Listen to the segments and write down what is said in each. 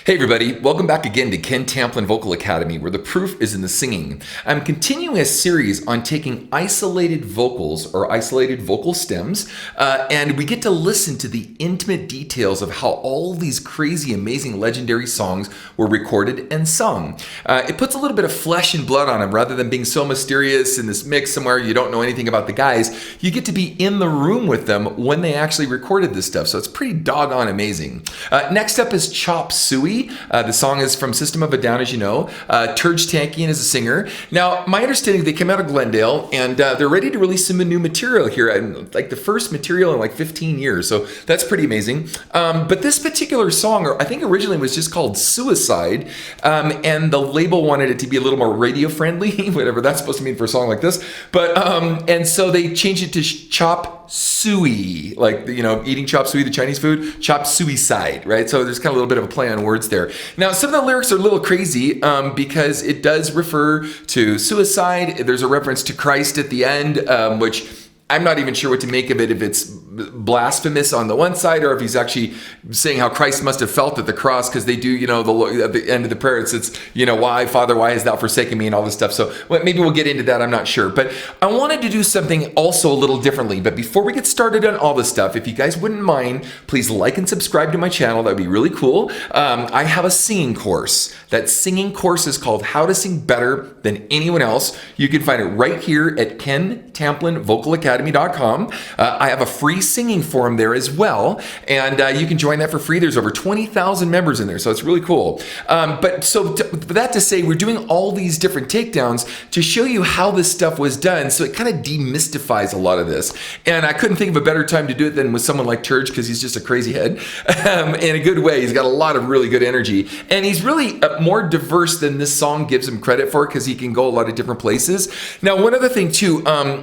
Hey everybody, welcome back again to Ken Tamplin Vocal Academy, where the proof is in the singing. I'm continuing a series on taking isolated vocals or isolated vocal stems, and we get to listen to the intimate details of how all these crazy, amazing, legendary songs were recorded and sung. It puts a little bit of flesh and blood on them rather than being so mysterious in this mix somewhere you don't know anything about the guys. You get to be in the room with them when they actually recorded this stuff, so it's pretty doggone amazing. Next up is Chop Suey. The song is from System of a Down, as you know. Serj Tankian is a singer. Now, my understanding, they came out of Glendale, and they're ready to release some new material here, and like the first material in like 15 years, so that's pretty amazing. But this particular song, I think originally was just called Suicide, and the label wanted it to be a little more radio-friendly, whatever that's supposed to mean for a song like this. But and so they changed it to Chop Suey, like, you know, eating chop suey, the Chinese food, chop suicide, right? So there's kind of a little bit of a play on words there. Now, some of the lyrics are a little crazy because it does refer to suicide. There's a reference to Christ at the end, which I'm not even sure what to make of it, if it's blasphemous on the one side or if he's actually saying how Christ must have felt at the cross, because they do, you know, at the end of the prayer, it's, you know, why, Father, why hast thou forsaken me, and all this stuff. So maybe we'll get into that, I'm not sure. But I wanted to do something also a little differently. But before we get started on all this stuff, if you guys wouldn't mind, please like and subscribe to my channel. That would be really cool. I have a singing course. That singing course is called How to Sing Better Than Anyone Else. You can find it right here at Ken Tamplin Vocal Academy.com. I have a free singing forum there as well, and you can join that for free. There's over 20,000 members in there, so it's really cool. But so for that to say, we're doing all these different takedowns to show you how this stuff was done, so it kind of demystifies a lot of this. And I couldn't think of a better time to do it than with someone like Serj, because he's just a crazy head in a good way. He's got a lot of really good energy, and he's really more diverse than this song gives him credit for, because he can go a lot of different places. Now, one other thing too,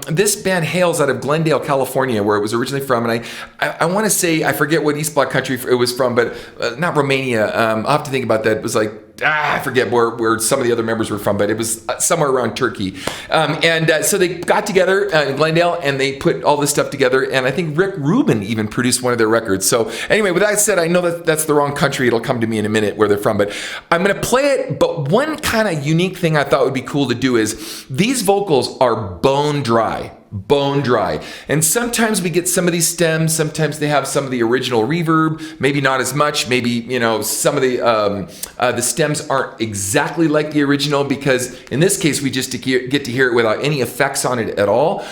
this band hails out of Glendale, California, where it was originally from, and I want to say, I forget what East Bloc country it was from, but not Romania. I'll have to think about that. It was like, I forget where some of the other members were from, but it was somewhere around Turkey. So they got together in Glendale, and they put all this stuff together, and I think Rick Rubin even produced one of their records. So anyway, with that said, I know that that's the wrong country. It'll come to me in a minute where they're from, but I'm going to play it. But one kind of unique thing I thought would be cool to do is these vocals are bone dry. And sometimes we get some of these stems, sometimes they have some of the original reverb, maybe not as much, maybe, you know, some of the stems aren't exactly like the original, because in this case we just get to hear it without any effects on it at all.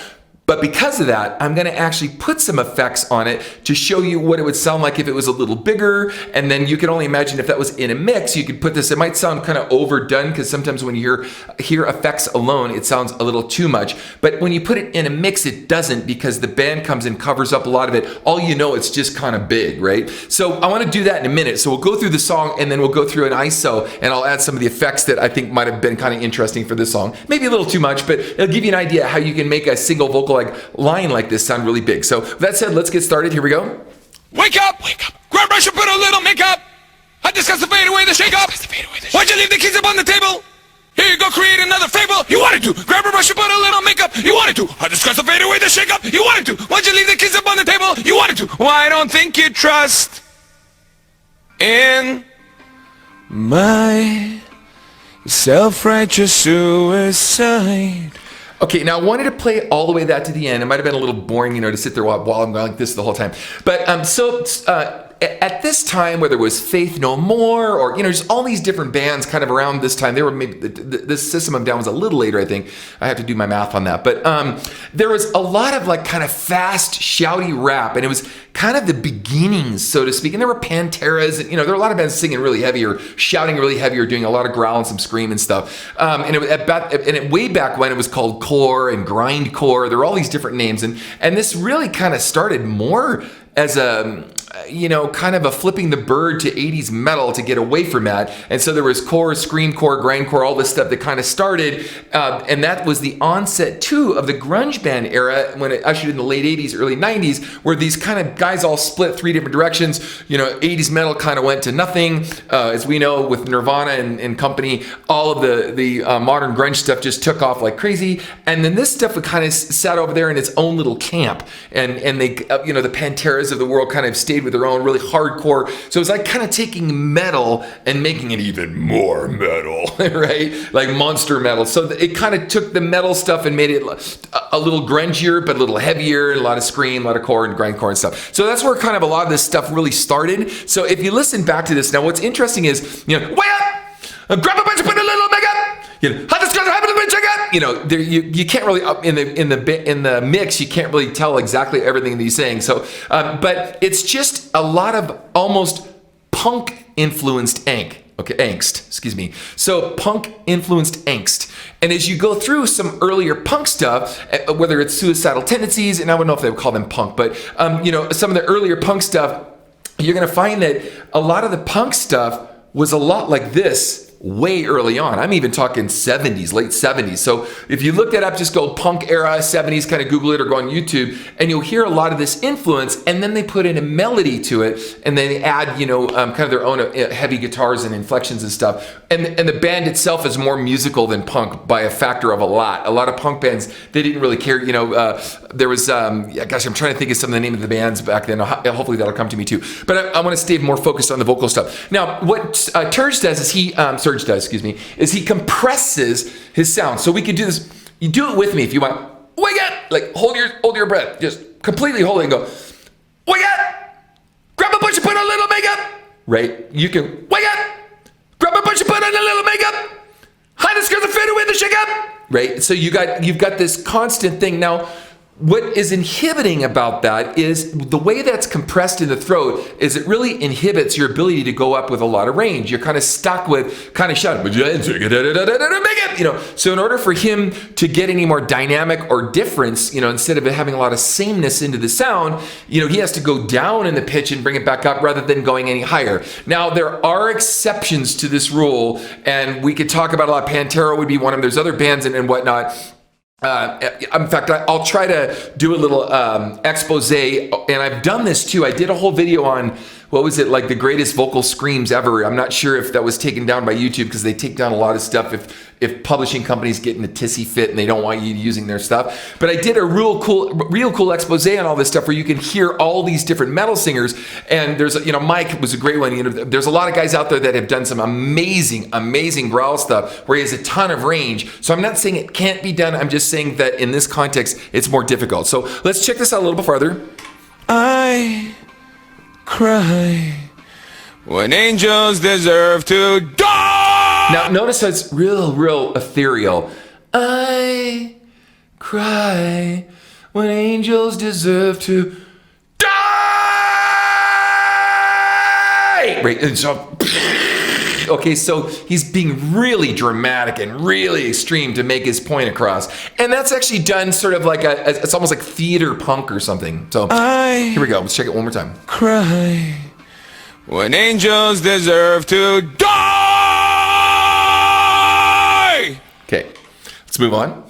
But because of that, I'm going to actually put some effects on it to show you what it would sound like if it was a little bigger. And then you can only imagine if that was in a mix, you could put this. It might sound kind of overdone, because sometimes when you hear effects alone, it sounds a little too much. But when you put it in a mix, it doesn't, because the band comes and covers up a lot of it. All you know, it's just kind of big, right? So I want to do that in a minute. So we'll go through the song, and then we'll go through an ISO, and I'll add some of the effects that I think might have been kind of interesting for this song. Maybe a little too much, but it'll give you an idea how you can make a single vocal line like this sound really big. So with that said, let's get started. Here we go. Wake up! Grab brush and put a little makeup. I discuss the fade away, the shake up. Why'd you leave the keys up on the table? Here you go, create another fable. You wanted to. Grab a brush and put a little makeup. You wanted to. I discuss the fade away, the shake up. You wanted to. Why'd you leave the keys up on the table? You wanted to. Well, I don't think you trust in my self-righteous suicide. Okay, now I wanted to play all the way that to the end. It might have been a little boring, you know, to sit there while I'm going like this the whole time. But at this time, whether it was Faith No More or, you know, just all these different bands kind of around this time, they were maybe, this System of a Down was a little later, I think. I have to do my math on that. But there was a lot of like kind of fast, shouty rap, and it was kind of the beginnings, so to speak. And there were Panteras, and, you know, there were a lot of bands singing really heavy or shouting really heavy or doing a lot of growl and some scream and stuff. Way back when, it was called core and grindcore. There were all these different names, and this really kind of started more as a, you know, kind of a flipping the bird to 80s metal to get away from that. And so there was core, screamcore, grindcore, all this stuff that kind of started, and that was the onset too of the grunge band era, when it ushered in the late 80s, early 90s, where these kind of guys all split three different directions. You know, 80s metal kind of went to nothing, as we know, with Nirvana and company. All of the modern grunge stuff just took off like crazy, and then this stuff kind of sat over there in its own little camp, and they, you know, the Panteras of the world kind of stayed with their own really hardcore. So it's like kind of taking metal and making it even more metal, right? Like monster metal. So it kind of took the metal stuff and made it a little grungier, but a little heavier, and a lot of scream, a lot of core and grindcore and stuff. So that's where kind of a lot of this stuff really started. So if you listen back to this now, what's interesting is, way up, grab a bunch and put a little makeup. How this gonna happen? Check out. You can't really in the mix. You can't really tell exactly everything that he's saying. So, but it's just a lot of almost punk influenced angst. Excuse me. So punk influenced angst. And as you go through some earlier punk stuff, whether it's Suicidal Tendencies, and I don't know if they would call them punk, but some of the earlier punk stuff, you're gonna find that a lot of the punk stuff was a lot like this way early on. I'm even talking 70s, late 70s. So if you look that up, just go punk era 70s, kind of Google it or go on YouTube, and you'll hear a lot of this influence. And then they put in a melody to it, and they add, kind of their own heavy guitars and inflections and stuff. And the band itself is more musical than punk by a factor of a lot. A lot of punk bands, they didn't really care. There was, I'm trying to think of some of the name of the bands back then. Hopefully that'll come to me too. But I want to stay more focused on the vocal stuff. Now, what Serj does is he compresses his sound. So we could do this. You do it with me if you want. Wake up! Like hold your breath. Just completely hold it and go. Wake up! Grab a bunch and put on a little makeup. Right? You can wake up. Grab a bunch and put on a little makeup. Hide the skirts and fade away the shake up. Right? So you've got this constant thing now. What is inhibiting about that is the way that's compressed in the throat is it really inhibits your ability to go up with a lot of range. You're kind of stuck with kind of shouting, So in order for him to get any more dynamic or difference, instead of having a lot of sameness into the sound, he has to go down in the pitch and bring it back up rather than going any higher. Now, there are exceptions to this rule, and we could talk about a lot. Pantera would be one of them. There's other bands and whatnot. In fact, I'll try to do a little expose, and I've done this too. I did a whole video on, like the greatest vocal screams ever. I'm not sure if that was taken down by YouTube because they take down a lot of stuff if publishing companies get in a tissy fit and they don't want you using their stuff. But I did a real cool expose on all this stuff where you can hear all these different metal singers. And there's, Mike was a great one. There's a lot of guys out there that have done some amazing growl stuff where he has a ton of range. So I'm not saying it can't be done. I'm just saying that in this context, it's more difficult. So let's check this out a little bit farther. I cry when angels deserve to die. Now, notice how it's real ethereal. I cry when angels deserve to die. Right, and so, okay, so he's being really dramatic and really extreme to make his point across. And that's actually done sort of like it's almost like theater punk or something. So here we go. Let's check it one more time. Cry when angels deserve to die. Okay, let's move on.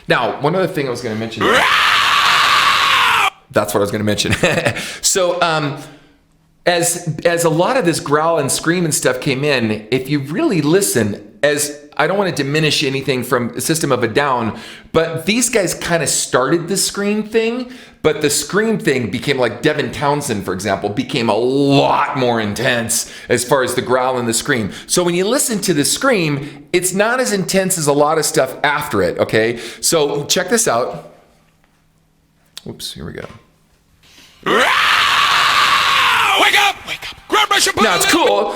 Now, one other thing I was going to mention. That's what I was going to mention. So, as a lot of this growl and scream and stuff came in, if you really listen, I don't want to diminish anything from System of a Down, but these guys kind of started the scream thing, but the scream thing became like Devin Townsend, for example, became a lot more intense as far as the growl and the scream. So when you listen to the scream, it's not as intense as a lot of stuff after it, okay? So check this out. Oops, here we go. Wake up! Grab my shampoo. Now it's cool.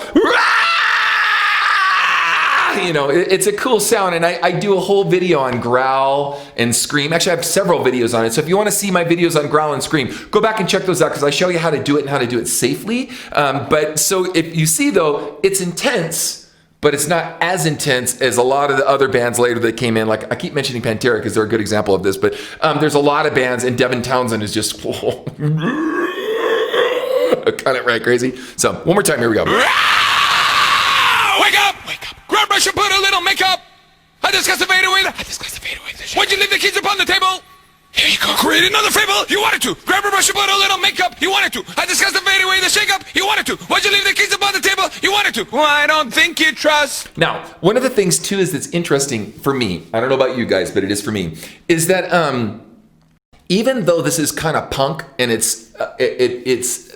It's a cool sound, and I do a whole video on growl and scream. Actually, I have several videos on it. So if you want to see my videos on growl and scream, go back and check those out because I show you how to do it and how to do it safely. But so if you see, though, it's intense, but it's not as intense as a lot of the other bands later that came in. Like I keep mentioning Pantera because they're a good example of this, but there's a lot of bands, and Devin Townsend is just kind of right crazy. So one more time, here we go. Wake up! Grab brush and put a little makeup. I discuss the fade away. Why'd you leave the keys upon the table? Here you go. Create another fable. You wanted to. Grab a brush and put a little makeup. You wanted to. I discuss the fade away, the shake up. You wanted to. Why'd you leave the keys upon the table? You wanted to. Well, I don't think you trust. Now, one of the things too is that's interesting for me. I don't know about you guys, but it is for me. Is that even though this is kind of punk and it's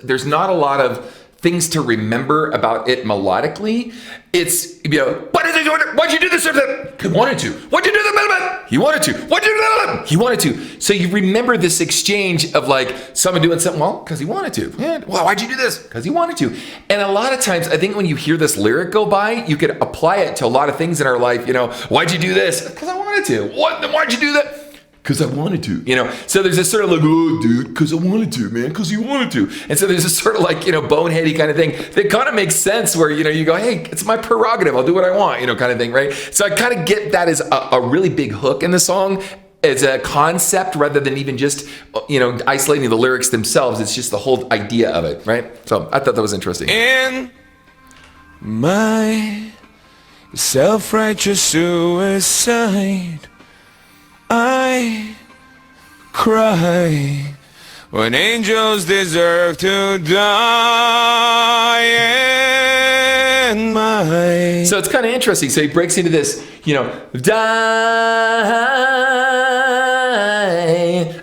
there's not a lot of things to remember about it melodically. It's, why'd you do this? He wanted to. Why'd you do that? He wanted to. Why'd you do that? He wanted to. So you remember this exchange of like someone doing something, well, because he wanted to. Yeah, well, why'd you do this? Because he wanted to. And a lot of times, I think when you hear this lyric go by, you could apply it to a lot of things in our life. Why'd you do this? Because I wanted to. What? Then why'd you do that? Because I wanted to, So there's this sort of like, oh, dude, because I wanted to, man, because you wanted to. And so there's this sort of like, boneheady kind of thing that kind of makes sense where, you go, hey, it's my prerogative. I'll do what I want, kind of thing, right? So I kind of get that as a really big hook in the song as a concept rather than even just, isolating the lyrics themselves. It's just the whole idea of it, right? So I thought that was interesting. In my self-righteous suicide, I cry when angels deserve to die in my... So it's kind of interesting. So he breaks into this, die,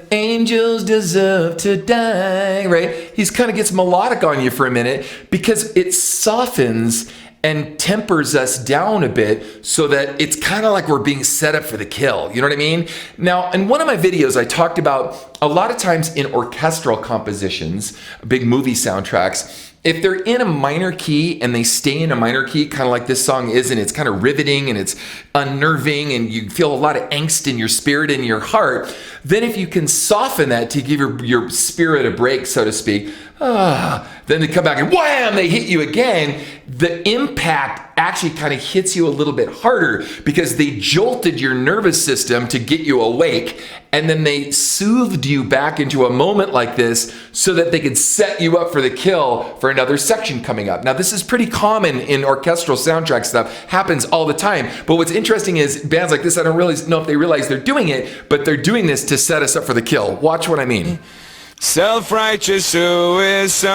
angels deserve to die, right? He's kind of gets melodic on you for a minute because it softens and tempers us down a bit so that it's kind of like we're being set up for the kill. You know what I mean? Now, in one of my videos, I talked about a lot of times in orchestral compositions, big movie soundtracks, if they're in a minor key and they stay in a minor key, kind of like this song is, and it's kind of riveting and it's unnerving and you feel a lot of angst in your spirit and your heart, then if you can soften that to give your spirit a break, so to speak, then they come back and wham, they hit you again, the impact actually kind of hits you a little bit harder because they jolted your nervous system to get you awake, and then they soothed you back into a moment like this so that they could set you up for the kill for another section coming up. Now, this is pretty common in orchestral soundtrack stuff, happens all the time, but what's interesting is bands like this, I don't really know if they realize they're doing it, but they're doing this to set us up for the kill. Watch what I mean. Self-righteous suicide,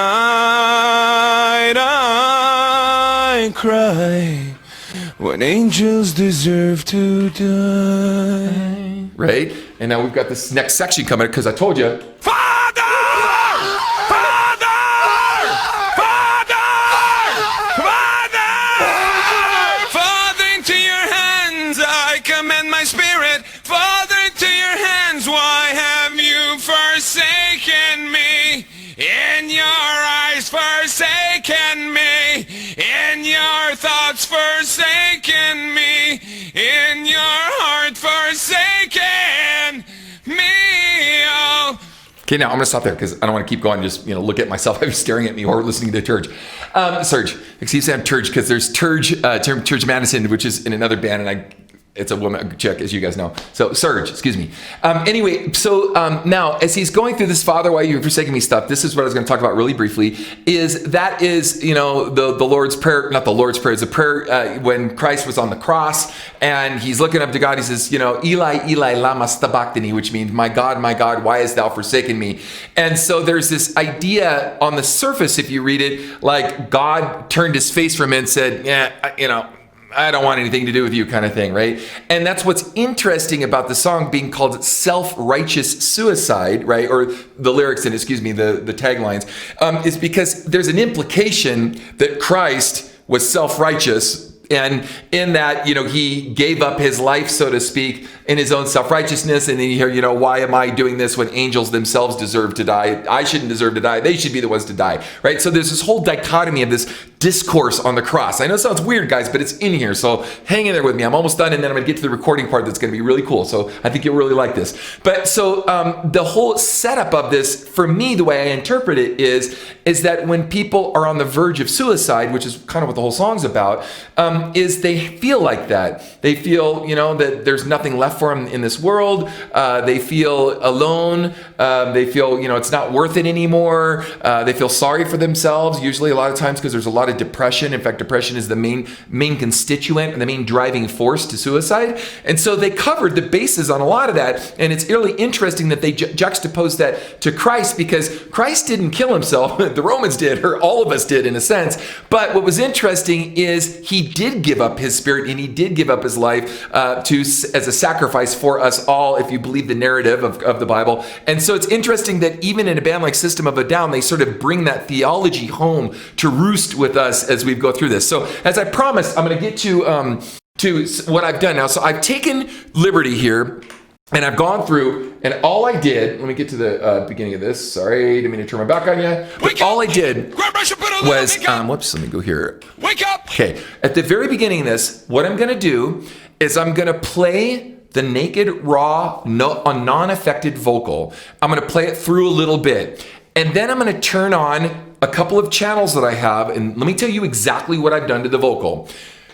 I cry when angels deserve to die. Right? And now we've got this next section coming because I told you. Father! Father! Father! Father! Father, into your hands I commend my spirit. Father, into your hands, why have you forsaken me? In your eyes forsaken me, in your thoughts forsaken me, in your heart forsaken me, oh. Okay, now I'm gonna stop there because I don't want to keep going. Just look at myself. I'm staring at me or listening to Serj. Serj, excuse me, I'm Serj because there's Serj Madison, which is in another band, and it's a woman chick, as you guys know. So Serj, excuse me. Anyway, so now as he's going through this "Father, why you forsaken me" stuff, this is what I was going to talk about really briefly. Is the Lord's Prayer, not the Lord's Prayer, it's a prayer when Christ was on the cross and he's looking up to God. He says, Eli, Eli, lama sabachthani, which means, my God, why hast thou forsaken me? And so there's this idea on the surface, if you read it, like God turned his face from it and said, yeah, I don't want anything to do with you, kind of thing, right? And that's what's interesting about the song being called Self-Righteous Suicide, right? Or the lyrics and, the taglines, is because there's an implication that Christ was self-righteous. And in that, he gave up his life, so to speak, in his own self-righteousness. And then you hear, why am I doing this when angels themselves deserve to die? I shouldn't deserve to die. They should be the ones to die, right? So there's this whole dichotomy of this discourse on the cross. I know it sounds weird, guys, but it's in here. So hang in there with me. I'm almost done, and then I'm going to get to the recording part that's going to be really cool. So I think you'll really like this. But so the whole setup of this, for me, the way I interpret it is that when people are on the verge of suicide, which is kind of what the whole song's about, is they feel like that. They feel, that there's nothing left for them in this world. They feel alone. They feel, it's not worth it anymore. They feel sorry for themselves, usually a lot of times, because there's a lot lot of depression. In fact, depression is the main constituent and the main driving force to suicide. And so they covered the bases on a lot of that. And it's really interesting that they juxtapose that to Christ, because Christ didn't kill himself. The Romans did, or all of us did in a sense. But what was interesting is he did give up his spirit, and he did give up his life as a sacrifice for us all, if you believe the narrative of the Bible. And so it's interesting that even in a band like System of a Down, they sort of bring that theology home to roost with us as we go through this. So as I promised, I'm going to get to what I've done now. So I've taken liberty here, and I've gone through, and all I did, let me get to the beginning of this. Sorry, didn't mean to turn my back on you. But all I did was, whoops, let me go here. Wake up! Okay, at the very beginning of this, what I'm going to do is I'm going to play the naked, raw, non-affected vocal. I'm going to play it through a little bit. And then I'm going to turn on a couple of channels that I have. And let me tell you exactly what I've done to the vocal.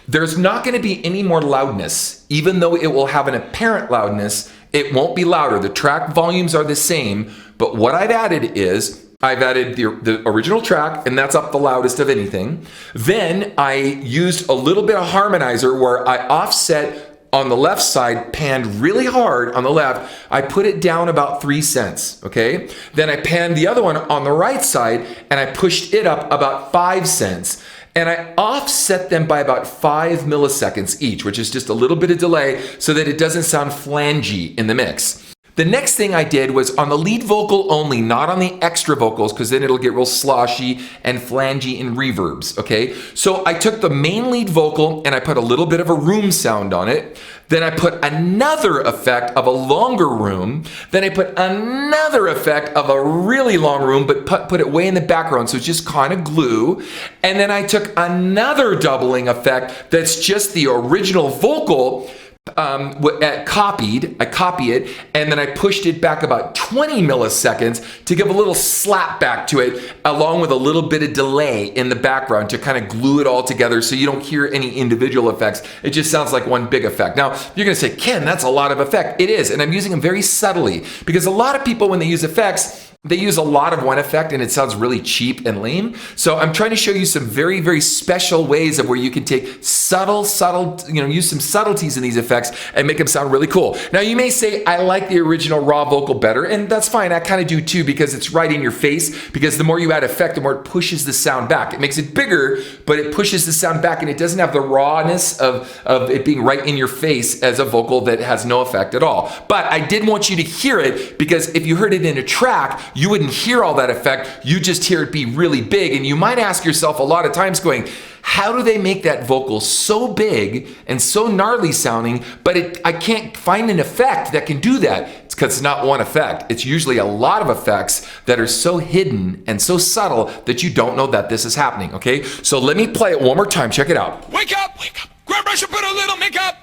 There's not going to be any more loudness. Even though it will have an apparent loudness, it won't be louder. The track volumes are the same. But what I've added is I've added the original track, and that's up the loudest of anything. Then I used a little bit of harmonizer where I offset on the left side, panned really hard on the left. I put it down about 3 cents, okay? Then I panned the other one on the right side, and I pushed it up about 5 cents. And I offset them by about 5 milliseconds each, which is just a little bit of delay so that it doesn't sound flangey in the mix. The next thing I did was on the lead vocal only, not on the extra vocals, because then it'll get real sloshy and flangey in reverbs, okay? So I took the main lead vocal and I put a little bit of a room sound on it. Then I put another effect of a longer room. Then I put another effect of a really long room, but put it way in the background, so it's just kind of glue. And then I took another doubling effect that's just the original vocal, I copy it, and then I pushed it back about 20 milliseconds to give a little slap back to it, along with a little bit of delay in the background to kind of glue it all together so you don't hear any individual effects. It just sounds like one big effect. Now, you're going to say, Ken, that's a lot of effect. It is, and I'm using them very subtly, because a lot of people, when they use effects, they use a lot of one effect and it sounds really cheap and lame. So I'm trying to show you some very, very special ways of where you can take subtle, use some subtleties in these effects and make them sound really cool. Now you may say, I like the original raw vocal better, and that's fine. I kind of do too, because it's right in your face, because the more you add effect, the more it pushes the sound back. It makes it bigger, but it pushes the sound back, and it doesn't have the rawness of it being right in your face as a vocal that has no effect at all. But I did want you to hear it, because if you heard it in a track, you wouldn't hear all that effect. You just hear it be really big. And you might ask yourself a lot of times going, how do they make that vocal so big and so gnarly sounding, but I can't find an effect that can do that? It's because it's not one effect. It's usually a lot of effects that are so hidden and so subtle that you don't know that this is happening, okay? So let me play it one more time. Check it out. Wake up! Grab brush and put a little makeup.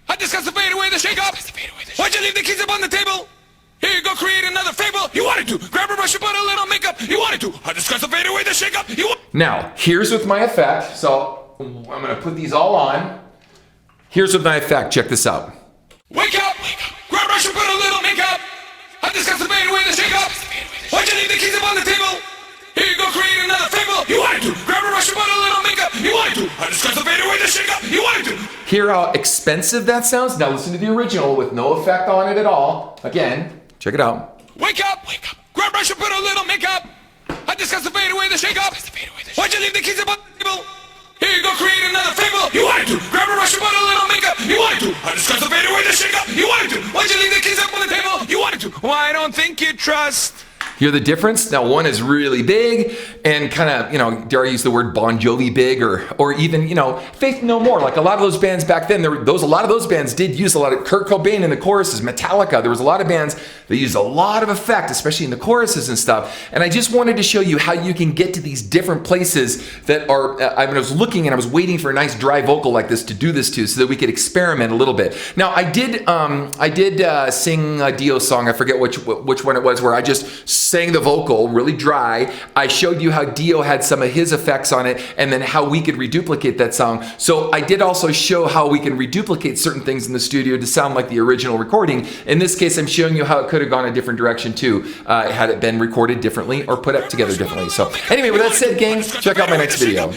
I discuss the fade away, the shake up. Why'd you leave the keys up on the table? Here you go, create another fable. You wanted to. Grab a brush and put a little makeup. You wanted to. I discuss the fade away, the shake up. Now, here's with my effect. So I'm going to put these all on. Here's with my effect. Check this out. Wake up! Grab a brush and put a little makeup. I discuss the fade away, the shake up. Why'd you leave the keys up on the table? Here you go, create another fable. You wanted to. Grab a brush and put a little makeup. You wanted to. I discuss the fade away, the shake up. You wanted to. Hear how expensive that sounds? Now listen to the original with no effect on it at all. Again. Check it out. Wake up! Grab brush and put a little makeup. I discuss the fade away, the shake up. Why'd you leave the keys up on the table? Here you go, create another fable. You wanted to. Grab a brush and put a little makeup. You wanted to. I discuss the fade away, the shake up. You wanted to. Why'd you leave the keys up on the table? You wanted to. Well, I don't think you trust. Hear the difference? Now one is really big and kind of, dare I use the word Bon Jovi big, or even, Faith No More. Like a lot of those bands back then, a lot of those bands did use a lot of Kurt Cobain in the choruses, Metallica. There was a lot of bands that used a lot of effect, especially in the choruses and stuff. And I just wanted to show you how you can get to these different places that are, I was looking and I was waiting for a nice dry vocal like this to do this to, so that we could experiment a little bit. Now I did sing a Dio song. I forget which one it was, where I just sang the vocal really dry. I showed you how Dio had some of his effects on it, and then how we could reduplicate that song. So I did also show how we can reduplicate certain things in the studio to sound like the original recording. In this case, I'm showing you how it could have gone a different direction too, had it been recorded differently or put up together differently. So anyway, with that said, gang, check out my next video.